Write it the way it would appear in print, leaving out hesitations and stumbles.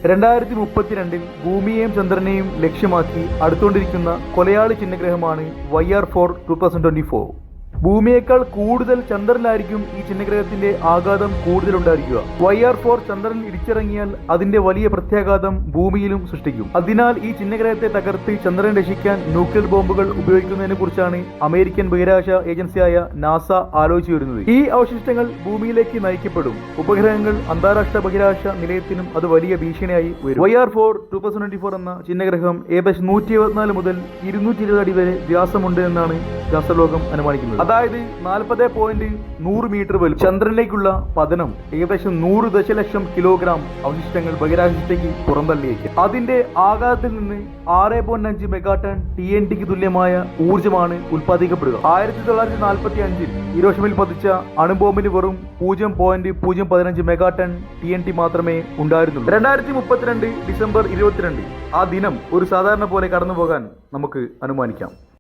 2032 ഭൂമിയെയും ചന്ദ്രനെയും ലക്ഷ്യമാക്കി അടുത്തുകൊണ്ടിരിക്കുന്ന കൊലയാളി ചിഹ്നഗ്രഹമാണ് YR4 2024. ഭൂമിയേക്കാൾ കൂടുതൽ ചന്ദ്രനിലായിരിക്കും ഈ ചിഹ്നഗ്രഹത്തിന്റെ ആഘാതം കൂടുതലുണ്ടായിരിക്കുക. YR4 ചന്ദ്രനിൽ ഇടിച്ചിറങ്ങിയാൽ അതിന്റെ വലിയ പ്രത്യാഘാതം ഭൂമിയിലും സൃഷ്ടിക്കും. അതിനാൽ ഈ ചിഹ്നഗ്രഹത്തെ തകർത്ത് ചന്ദ്രനെ രക്ഷിക്കാൻ ന്യൂക്ലിയർ ബോംബുകൾ ഉപയോഗിക്കുന്നതിനെ കുറിച്ചാണ് അമേരിക്കൻ ബഹിരാകാശ ഏജൻസിയായ നാസ ആലോചിച്ചു വരുന്നത്. ഈ അവശിഷ്ടങ്ങൾ ഭൂമിയിലേക്ക് നയിക്കപ്പെടും. ഉപഗ്രഹങ്ങൾ അന്താരാഷ്ട്ര ബഹിരാകാശ നിലയത്തിനും അത് വലിയ ഭീഷണിയായി വരും. YR4 2024 എന്ന ചിഹ്നഗ്രഹം ഏകദേശം 174 മുതൽ 220 അടി വരെ വ്യാസമുണ്ട് എന്നാണ് ശാസ്ത്രലോകം അനുമാനിക്കുന്നത്. അതായത് 40.100 മീറ്റർ വലുപ്പം. ചന്ദ്രനിലേക്കുള്ള പതനം ഏകദേശം 100 ദശലക്ഷം കിലോഗ്രാം അവശിഷ്ടങ്ങൾ ബഹിരാകാശത്തേക്ക് പുറന്തള്ളിയേക്കും. അതിന്റെ ആഘാതത്തിൽ നിന്ന് 6.5 മെഗാടൺ TNTക്ക് തുല്യമായ ഊർജ്ജമാണ് ഉൽപ്പാദിക്കപ്പെടുക. 1945 ഹിരോഷിമയിൽ പതിച്ച അണുബോംബിന് വെറും 0.015 മെഗാടൺ TNT മാത്രമേ ഉണ്ടായിരുന്നുള്ളൂ. 2032 ഡിസംബർ 22 ആ ദിനം ഒരു സാധാരണ പോലെ കടന്നുപോകാൻ നമുക്ക് അനുമാനിക്കാം.